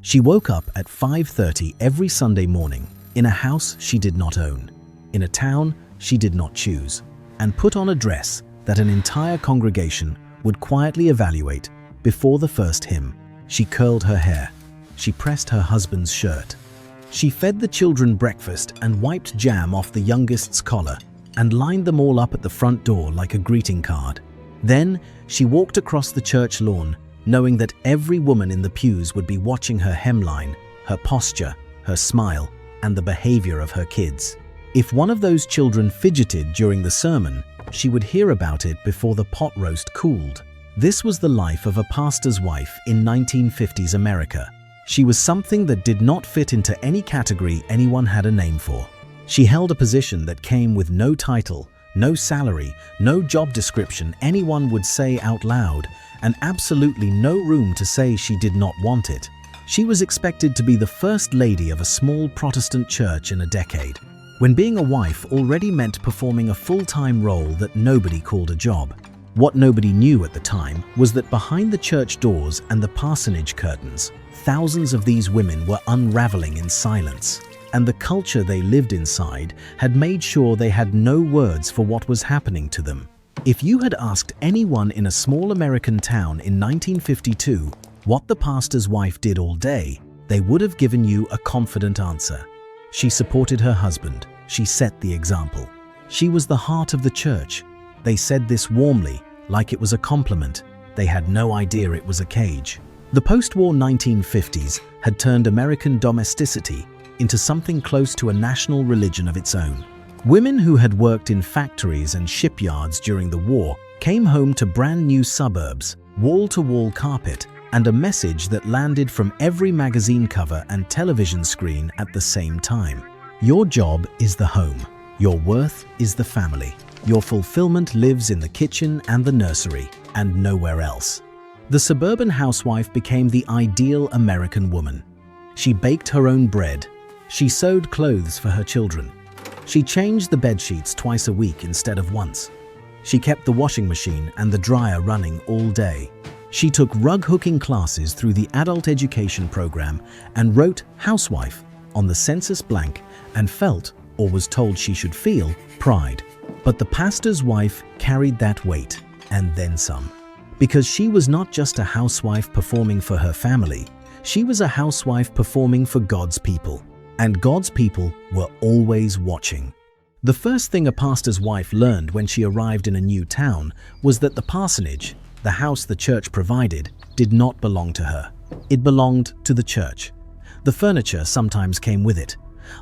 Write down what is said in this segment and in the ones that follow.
She woke up at 5:30 every Sunday morning in a house she did not own, in a town she did not choose, and put on a dress that an entire congregation would quietly evaluate before the first hymn. She curled her hair. She pressed her husband's shirt. She fed the children breakfast and wiped jam off the youngest's collar and lined them all up at the front door like a greeting card. Then she walked across the church lawn, knowing that every woman in the pews would be watching her hemline, her posture, her smile, and the behavior of her kids. If one of those children fidgeted during the sermon, she would hear about it before the pot roast cooled. This was the life of a pastor's wife in 1950s America. She was something that did not fit into any category anyone had a name for. She held a position that came with no title, no salary, no job description anyone would say out loud, and absolutely no room to say she did not want it. She was expected to be the first lady of a small Protestant church in a decade, when being a wife already meant performing a full-time role that nobody called a job. What nobody knew at the time was that behind the church doors and the parsonage curtains, thousands of these women were unraveling in silence, and the culture they lived inside had made sure they had no words for what was happening to them. If you had asked anyone in a small American town in 1952 what the pastor's wife did all day, they would have given you a confident answer. She supported her husband. She set the example. She was the heart of the church. They said this warmly, like it was a compliment. They had no idea it was a cage. The post-war 1950s had turned American domesticity into something close to a national religion of its own. Women who had worked in factories and shipyards during the war came home to brand new suburbs, wall-to-wall carpet, and a message that landed from every magazine cover and television screen at the same time. Your job is the home. Your worth is the family. Your fulfillment lives in the kitchen and the nursery, and nowhere else. The suburban housewife became the ideal American woman. She baked her own bread. She sewed clothes for her children. She changed the bedsheets twice a week instead of once. She kept the washing machine and the dryer running all day. She took rug hooking classes through the adult education program and wrote housewife on the census blank and felt, or was told she should feel, pride. But the pastor's wife carried that weight, and then some. Because she was not just a housewife performing for her family, she was a housewife performing for God's people. And God's people were always watching. The first thing a pastor's wife learned when she arrived in a new town was that the parsonage, the house the church provided, did not belong to her. It belonged to the church. The furniture sometimes came with it.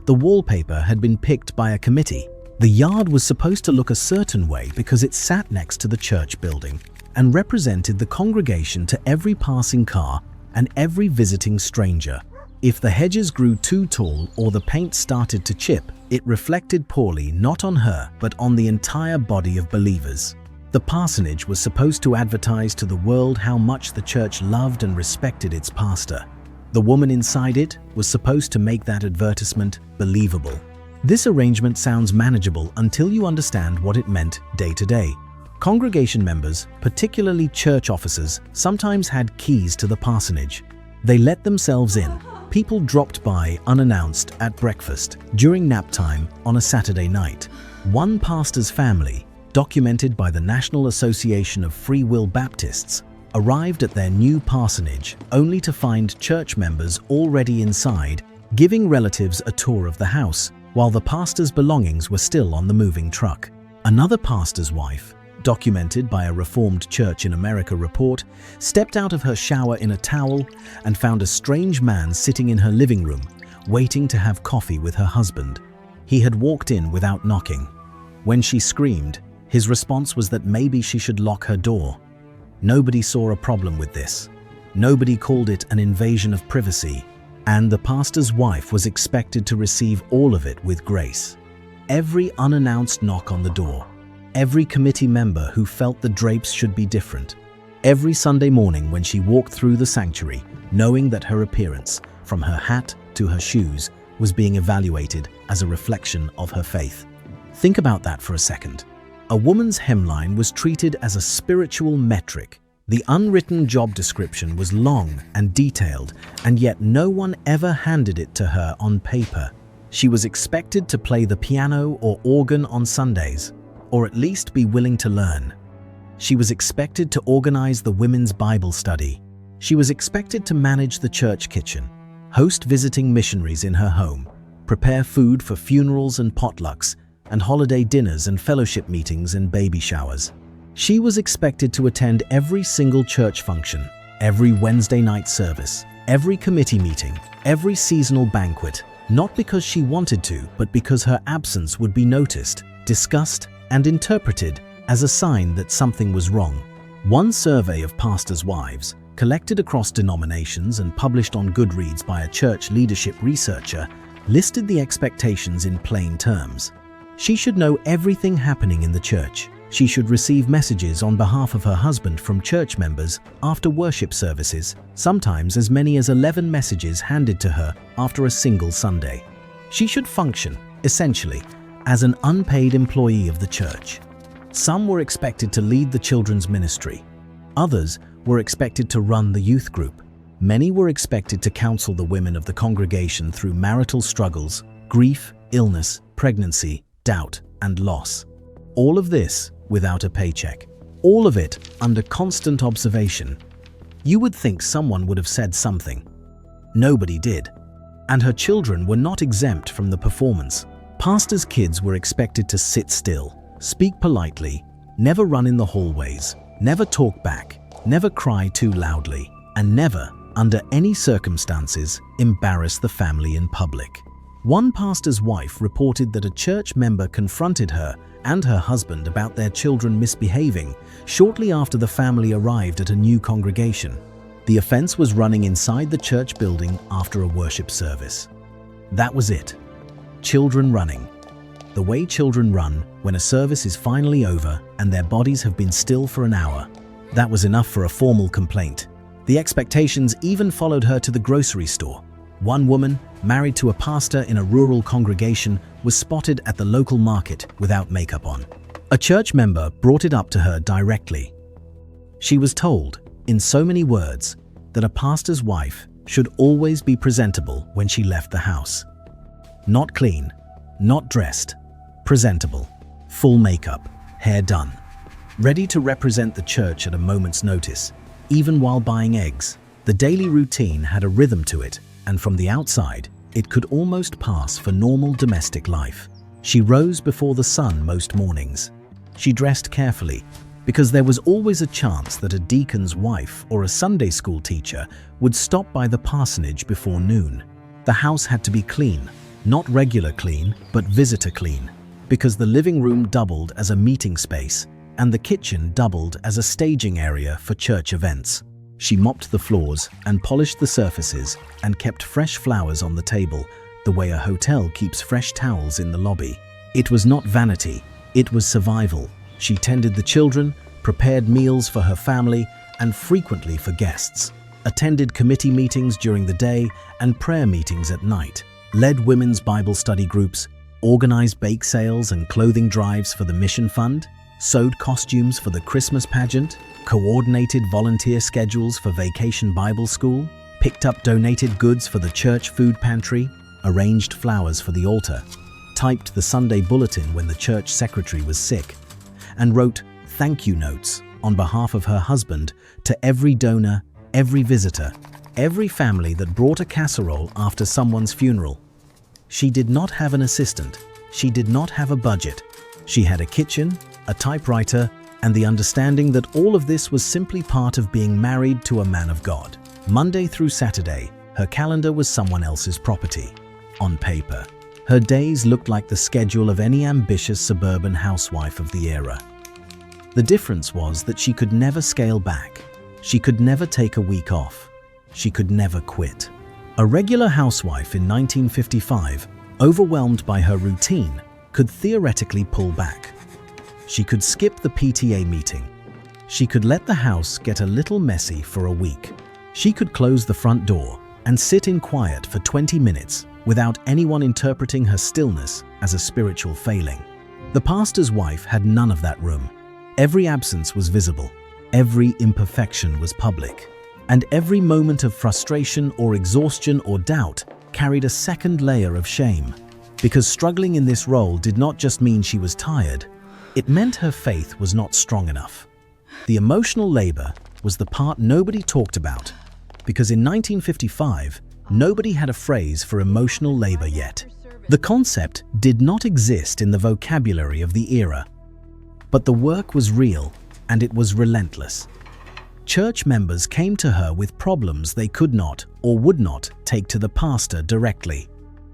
The wallpaper had been picked by a committee. The yard was supposed to look a certain way because it sat next to the church building and represented the congregation to every passing car and every visiting stranger. If the hedges grew too tall or the paint started to chip, it reflected poorly not on her but on the entire body of believers. The parsonage was supposed to advertise to the world how much the church loved and respected its pastor. The woman inside it was supposed to make that advertisement believable. This arrangement sounds manageable until you understand what it meant day to day. Congregation members, particularly church officers, sometimes had keys to the parsonage. They let themselves in. People dropped by unannounced at breakfast, during nap time on a Saturday night. One pastor's family, documented by the National Association of Free Will Baptists, arrived at their new parsonage only to find church members already inside, giving relatives a tour of the house, while the pastor's belongings were still on the moving truck. Another pastor's wife, documented by a Reformed Church in America report, stepped out of her shower in a towel and found a strange man sitting in her living room, waiting to have coffee with her husband. He had walked in without knocking. When she screamed, his response was that maybe she should lock her door. Nobody saw a problem with this. Nobody called it an invasion of privacy, and the pastor's wife was expected to receive all of it with grace. Every unannounced knock on the door, every committee member who felt the drapes should be different, every Sunday morning when she walked through the sanctuary, knowing that her appearance, from her hat to her shoes, was being evaluated as a reflection of her faith. Think about that for a second. A woman's hemline was treated as a spiritual metric. The unwritten job description was long and detailed, and yet no one ever handed it to her on paper. She was expected to play the piano or organ on Sundays, or at least be willing to learn. She was expected to organize the women's Bible study. She was expected to manage the church kitchen, host visiting missionaries in her home, prepare food for funerals and potlucks, and holiday dinners and fellowship meetings and baby showers. She was expected to attend every single church function, every Wednesday night service, every committee meeting, every seasonal banquet, not because she wanted to, but because her absence would be noticed, discussed, and interpreted as a sign that something was wrong. One survey of pastors' wives, collected across denominations and published on Goodreads by a church leadership researcher, listed the expectations in plain terms. She should know everything happening in the church. She should receive messages on behalf of her husband from church members after worship services, sometimes as many as 11 messages handed to her after a single Sunday. She should function, essentially, as an unpaid employee of the church. Some were expected to lead the children's ministry. Others were expected to run the youth group. Many were expected to counsel the women of the congregation through marital struggles, grief, illness, pregnancy, doubt, and loss. All of this without a paycheck. All of it under constant observation. You would think someone would have said something. Nobody did. And her children were not exempt from the performance. Pastors' kids were expected to sit still, speak politely, never run in the hallways, never talk back, never cry too loudly, and never, under any circumstances, embarrass the family in public. One pastor's wife reported that a church member confronted her and her husband about their children misbehaving shortly after the family arrived at a new congregation. The offense was running inside the church building after a worship service. That was it. Children running. The way children run when a service is finally over and their bodies have been still for an hour. That was enough for a formal complaint. The expectations even followed her to the grocery store. One woman, married to a pastor in a rural congregation, was spotted at the local market without makeup on. A church member brought it up to her directly. She was told, in so many words, that a pastor's wife should always be presentable when she left the house. Not clean, not dressed, presentable, full makeup, hair done, ready to represent the church at a moment's notice, even while buying eggs. The daily routine had a rhythm to it, and from the outside, it could almost pass for normal domestic life. She rose before the sun most mornings. She dressed carefully, because there was always a chance that a deacon's wife or a Sunday school teacher would stop by the parsonage before noon. The house had to be clean, not regular clean, but visitor clean, because the living room doubled as a meeting space and the kitchen doubled as a staging area for church events. She mopped the floors and polished the surfaces and kept fresh flowers on the table, the way a hotel keeps fresh towels in the lobby. It was not vanity, it was survival. She tended the children, prepared meals for her family and frequently for guests, attended committee meetings during the day and prayer meetings at night, led women's Bible study groups, organized bake sales and clothing drives for the mission fund, sewed costumes for the Christmas pageant, coordinated volunteer schedules for Vacation Bible School, picked up donated goods for the church food pantry, arranged flowers for the altar, typed the Sunday bulletin when the church secretary was sick, and wrote thank you notes on behalf of her husband to every donor, every visitor, every family that brought a casserole after someone's funeral. She did not have an assistant. She did not have a budget. She had a kitchen, a typewriter, and the understanding that all of this was simply part of being married to a man of God. Monday through Saturday, her calendar was someone else's property. On paper, her days looked like the schedule of any ambitious suburban housewife of the era. The difference was that she could never scale back. She could never take a week off. She could never quit. A regular housewife in 1955, overwhelmed by her routine, could theoretically pull back. She could skip the PTA meeting. She could let the house get a little messy for a week. She could close the front door and sit in quiet for 20 minutes without anyone interpreting her stillness as a spiritual failing. The pastor's wife had none of that room. Every absence was visible. every imperfection was public. And every moment of frustration or exhaustion or doubt carried a second layer of shame. Because struggling in this role did not just mean she was tired, it meant her faith was not strong enough. The emotional labor was the part nobody talked about, because in 1955, nobody had a phrase for emotional labor yet. The concept did not exist in the vocabulary of the era. But the work was real, and it was relentless. Church members came to her with problems they could not or would not take to the pastor directly.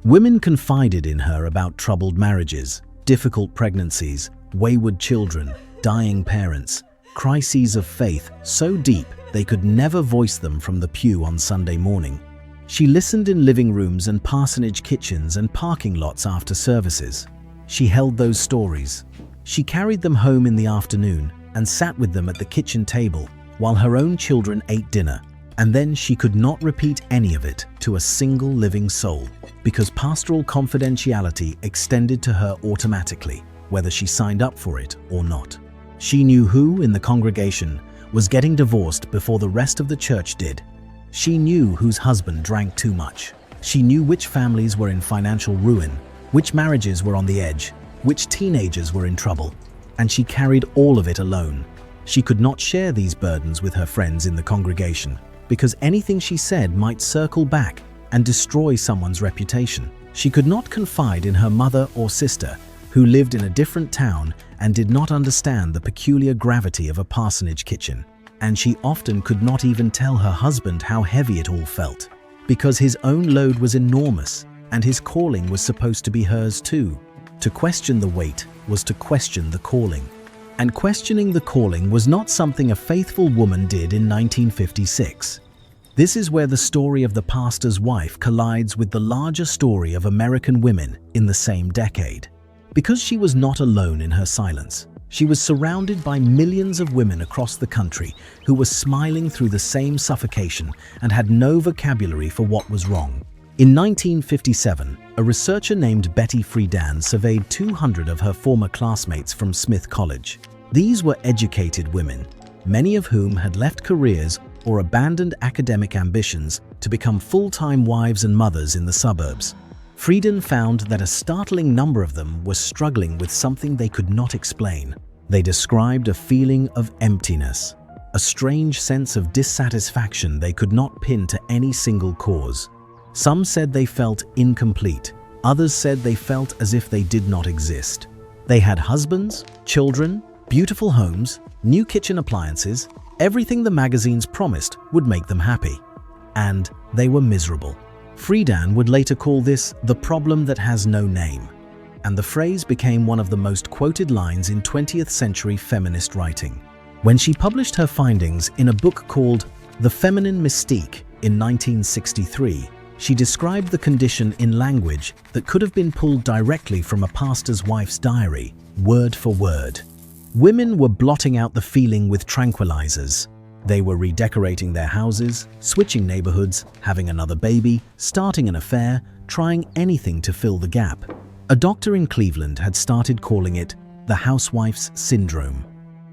Women confided in her about troubled marriages, difficult pregnancies, wayward children, dying parents, crises of faith so deep they could never voice them from the pew on Sunday morning. She listened in living rooms and parsonage kitchens and parking lots after services. She held those stories. She carried them home in the afternoon and sat with them at the kitchen table while her own children ate dinner. And then she could not repeat any of it to a single living soul, because pastoral confidentiality extended to her automatically, whether she signed up for it or not. She knew who in the congregation was getting divorced before the rest of the church did. She knew whose husband drank too much. She knew which families were in financial ruin, which marriages were on the edge, which teenagers were in trouble, and she carried all of it alone. She could not share these burdens with her friends in the congregation, because anything she said might circle back and destroy someone's reputation. She could not confide in her mother or sister, who lived in a different town and did not understand the peculiar gravity of a parsonage kitchen. And she often could not even tell her husband how heavy it all felt, because his own load was enormous and his calling was supposed to be hers too. To question the weight was to question the calling. And questioning the calling was not something a faithful woman did in 1956. This is where the story of the pastor's wife collides with the larger story of American women in the same decade. Because she was not alone in her silence, she was surrounded by millions of women across the country who were smiling through the same suffocation and had no vocabulary for what was wrong. In 1957, a researcher named Betty Friedan surveyed 200 of her former classmates from Smith College. These were educated women, many of whom had left careers or abandoned academic ambitions to become full-time wives and mothers in the suburbs. Friedan found that a startling number of them were struggling with something they could not explain. They described a feeling of emptiness, a strange sense of dissatisfaction they could not pin to any single cause. Some said they felt incomplete. Others said they felt as if they did not exist. They had husbands, children, beautiful homes, new kitchen appliances, everything the magazines promised would make them happy. And they were miserable. Friedan would later call this the problem that has no name, and the phrase became one of the most quoted lines in 20th century feminist writing. When she published her findings in a book called The Feminine Mystique in 1963, she described the condition in language that could have been pulled directly from a pastor's wife's diary, word for word. Women were blotting out the feeling with tranquilizers. They were redecorating their houses, switching neighborhoods, having another baby, starting an affair, trying anything to fill the gap. A doctor in Cleveland had started calling it the housewife's syndrome.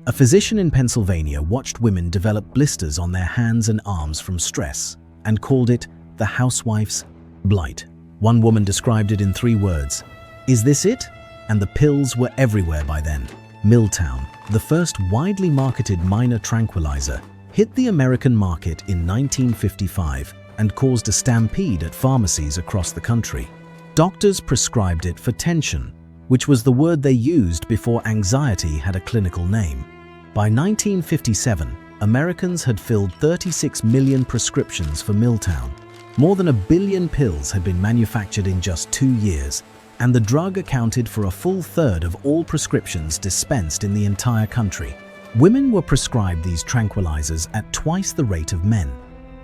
A physician in Pennsylvania watched women develop blisters on their hands and arms from stress and called it the housewife's blight. One woman described it in 3 words: "Is this it?" And the pills were everywhere by then. Miltown, the first widely marketed minor tranquilizer, hit the American market in 1955 and caused a stampede at pharmacies across the country. Doctors prescribed it for tension, which was the word they used before anxiety had a clinical name. By 1957, Americans had filled 36 million prescriptions for Miltown. More than 1 billion pills had been manufactured in just 2 years, and the drug accounted for a full third of all prescriptions dispensed in the entire country. Women were prescribed these tranquilizers at twice the rate of men.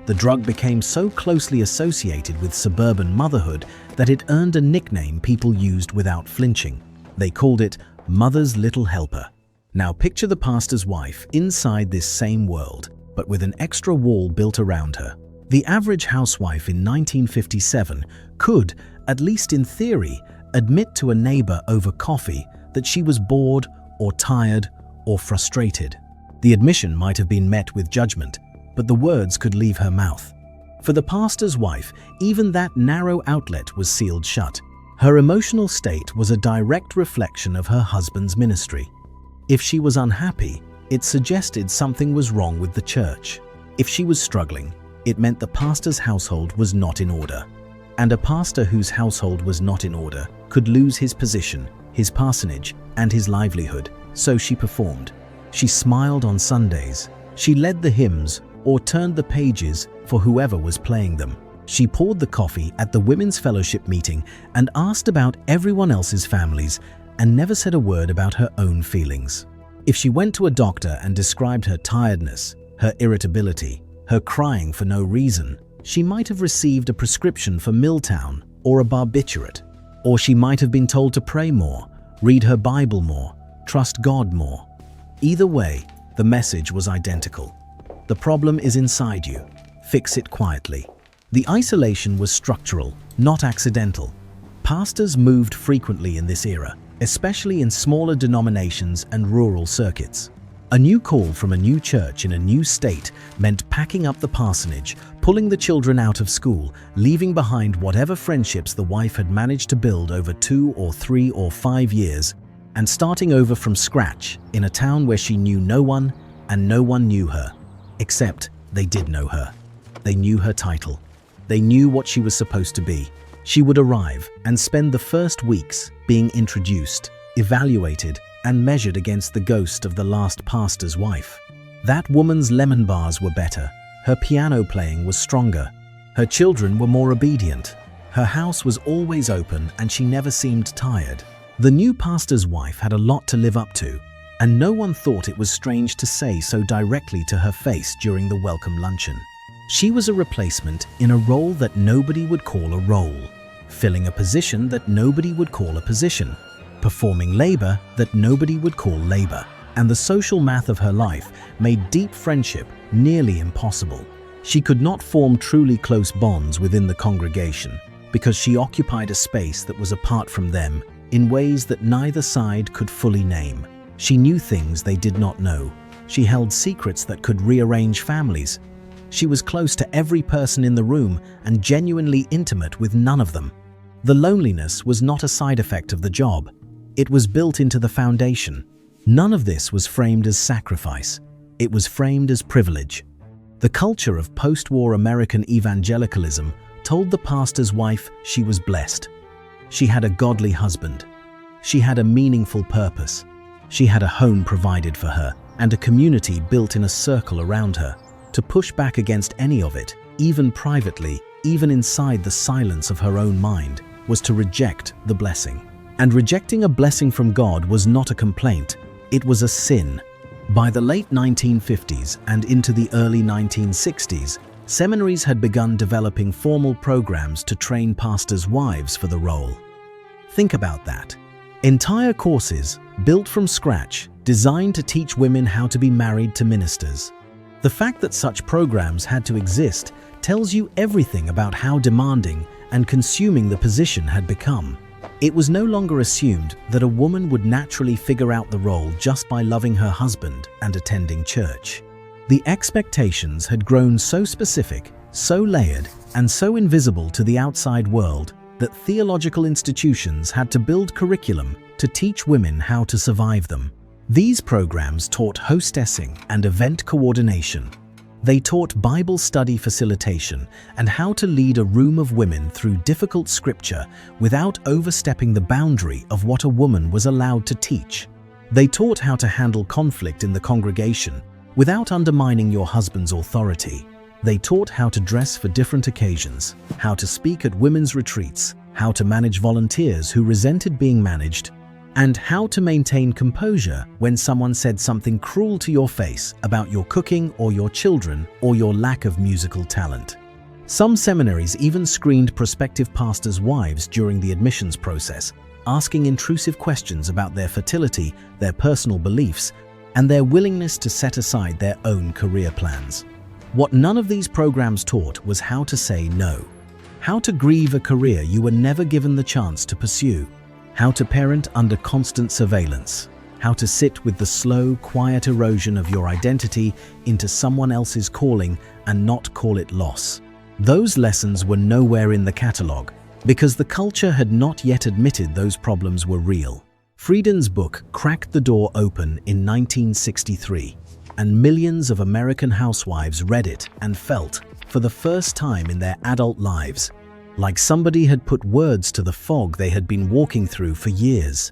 The drug became so closely associated with suburban motherhood that it earned a nickname people used without flinching. They called it Mother's Little Helper. Now picture the pastor's wife inside this same world, but with an extra wall built around her. The average housewife in 1957 could, at least in theory, admit to a neighbor over coffee that she was bored or tired or frustrated. The admission might have been met with judgment, but the words could leave her mouth. For the pastor's wife, even that narrow outlet was sealed shut. Her emotional state was a direct reflection of her husband's ministry. If she was unhappy, it suggested something was wrong with the church. If she was struggling, it meant the pastor's household was not in order. And a pastor whose household was not in order could lose his position, his parsonage, and his livelihood. So she performed. She smiled on Sundays. She led the hymns or turned the pages for whoever was playing them. She poured the coffee at the women's fellowship meeting and asked about everyone else's families and never said a word about her own feelings. If she went to a doctor and described her tiredness, her irritability, her crying for no reason, she might have received a prescription for Milltown or a barbiturate. Or she might have been told to pray more, read her Bible more, trust God more. Either way, the message was identical. The problem is inside you. Fix it quietly. The isolation was structural, not accidental. Pastors moved frequently in this era, especially in smaller denominations and rural circuits. A new call from a new church in a new state meant packing up the parsonage, pulling the children out of school, leaving behind whatever friendships the wife had managed to build over 2 or 3 or 5 years, and starting over from scratch in a town where she knew no one and no one knew her. Except they did know her. They knew her title. They knew what she was supposed to be. She would arrive and spend the first weeks being introduced, evaluated, and measured against the ghost of the last pastor's wife. That woman's lemon bars were better. Her piano playing was stronger. Her children were more obedient. Her house was always open and she never seemed tired. The new pastor's wife had a lot to live up to, and no one thought it was strange to say so directly to her face during the welcome luncheon. She was a replacement in a role that nobody would call a role, filling a position that nobody would call a position, performing labor that nobody would call labor, and the social math of her life made deep friendship nearly impossible. She could not form truly close bonds within the congregation because she occupied a space that was apart from them in ways that neither side could fully name. She knew things they did not know. She held secrets that could rearrange families. She was close to every person in the room and genuinely intimate with none of them. The loneliness was not a side effect of the job. It was built into the foundation. None of this was framed as sacrifice. It was framed as privilege. The culture of post-war American evangelicalism told the pastor's wife she was blessed. She had a godly husband. She had a meaningful purpose. She had a home provided for her and a community built in a circle around her. To push back against any of it, even privately, even inside the silence of her own mind, was to reject the blessing. And rejecting a blessing from God was not a complaint, it was a sin. By the late 1950s and into the early 1960s, seminaries had begun developing formal programs to train pastors' wives for the role. Think about that. Entire courses, built from scratch, designed to teach women how to be married to ministers. The fact that such programs had to exist tells you everything about how demanding and consuming the position had become. It was no longer assumed that a woman would naturally figure out the role just by loving her husband and attending church. The expectations had grown so specific, so layered, and so invisible to the outside world that theological institutions had to build curriculum to teach women how to survive them. These programs taught hostessing and event coordination. They taught Bible study facilitation and how to lead a room of women through difficult scripture without overstepping the boundary of what a woman was allowed to teach. They taught how to handle conflict in the congregation without undermining your husband's authority. They taught how to dress for different occasions, how to speak at women's retreats, how to manage volunteers who resented being managed, and how to maintain composure when someone said something cruel to your face about your cooking or your children or your lack of musical talent. Some seminaries even screened prospective pastors' wives during the admissions process, asking intrusive questions about their fertility, their personal beliefs, and their willingness to set aside their own career plans. What none of these programs taught was how to say no, how to grieve a career you were never given the chance to pursue, how to parent under constant surveillance, how to sit with the slow, quiet erosion of your identity into someone else's calling and not call it loss. Those lessons were nowhere in the catalogue because the culture had not yet admitted those problems were real. Friedan's book cracked the door open in 1963, and millions of American housewives read it and felt, for the first time in their adult lives, like somebody had put words to the fog they had been walking through for years.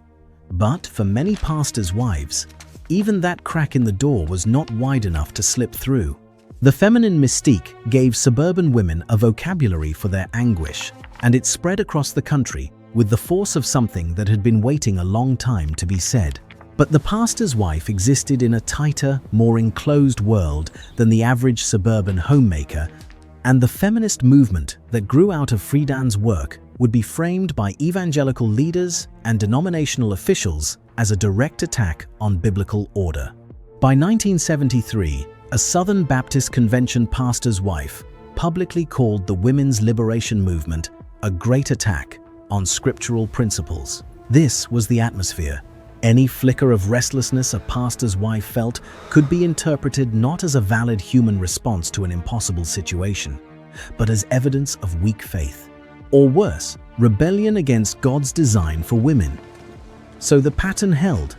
But for many pastors' wives, even that crack in the door was not wide enough to slip through. The feminine mystique gave suburban women a vocabulary for their anguish, and it spread across the country with the force of something that had been waiting a long time to be said. But the pastor's wife existed in a tighter, more enclosed world than the average suburban homemaker, and the feminist movement that grew out of Friedan's work would be framed by evangelical leaders and denominational officials as a direct attack on biblical order. By 1973, a Southern Baptist Convention pastor's wife publicly called the women's liberation movement a great attack on scriptural principles. This was the atmosphere. Any flicker of restlessness a pastor's wife felt could be interpreted not as a valid human response to an impossible situation, but as evidence of weak faith, or worse, rebellion against God's design for women. So the pattern held.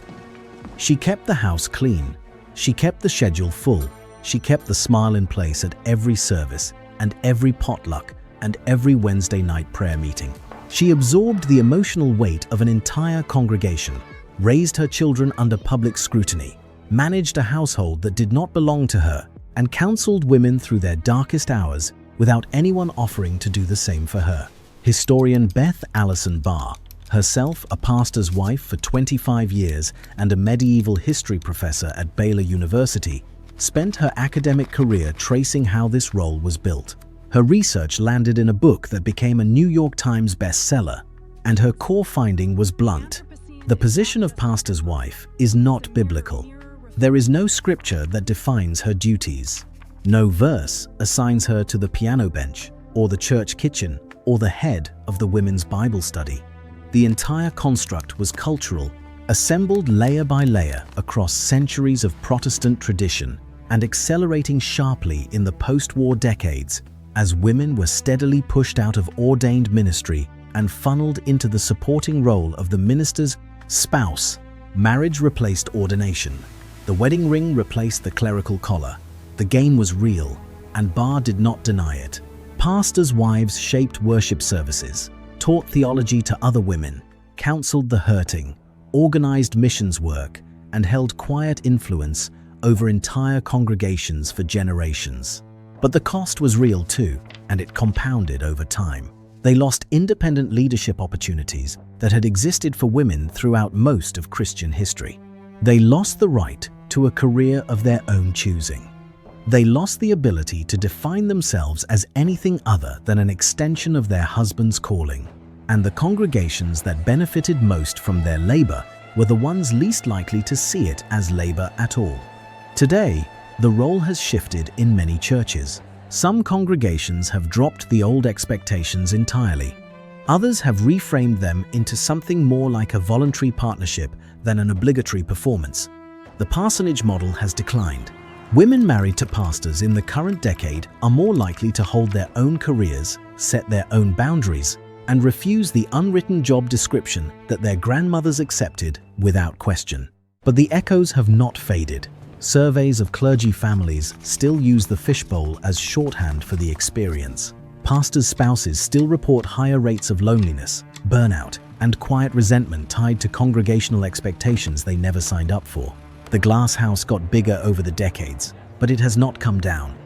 She kept the house clean, she kept the schedule full, she kept the smile in place at every service and every potluck and every Wednesday night prayer meeting. She absorbed the emotional weight of an entire congregation, raised her children under public scrutiny, managed a household that did not belong to her, and counseled women through their darkest hours without anyone offering to do the same for her. Historian Beth Allison Barr, herself a pastor's wife for 25 years and a medieval history professor at Baylor University, spent her academic career tracing how this role was built. Her research landed in a book that became a New York Times bestseller, and her core finding was blunt. The position of pastor's wife is not biblical. There is no scripture that defines her duties. No verse assigns her to the piano bench, or the church kitchen, or the head of the women's Bible study. The entire construct was cultural, assembled layer by layer across centuries of Protestant tradition, and accelerating sharply in the post-war decades as women were steadily pushed out of ordained ministry and funneled into the supporting role of the minister's spouse. Marriage replaced ordination. The wedding ring replaced the clerical collar. The game was real, and Barr did not deny it. Pastors' wives shaped worship services, taught theology to other women, counseled the hurting, organized missions work, and held quiet influence over entire congregations for generations. But the cost was real too, and it compounded over time. They lost independent leadership opportunities that had existed for women throughout most of Christian history. They lost the right to a career of their own choosing. They lost the ability to define themselves as anything other than an extension of their husband's calling. And the congregations that benefited most from their labor were the ones least likely to see it as labor at all. Today, the role has shifted in many churches. Some congregations have dropped the old expectations entirely. Others have reframed them into something more like a voluntary partnership than an obligatory performance. The parsonage model has declined. Women married to pastors in the current decade are more likely to hold their own careers, set their own boundaries, and refuse the unwritten job description that their grandmothers accepted without question. But the echoes have not faded. Surveys of clergy families still use the fishbowl as shorthand for the experience. Pastors' spouses still report higher rates of loneliness, burnout, and quiet resentment tied to congregational expectations they never signed up for. The glass house got bigger over the decades, but it has not come down.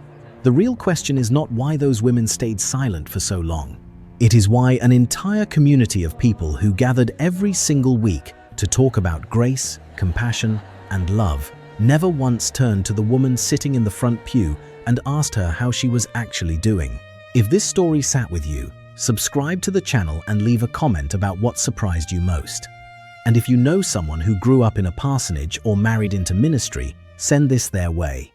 The real question is not why those women stayed silent for so long. It is why an entire community of people who gathered every single week to talk about grace, compassion, and love never once turned to the woman sitting in the front pew and asked her how she was actually doing. If this story sat with you, subscribe to the channel and leave a comment about what surprised you most. And if you know someone who grew up in a parsonage or married into ministry, send this their way.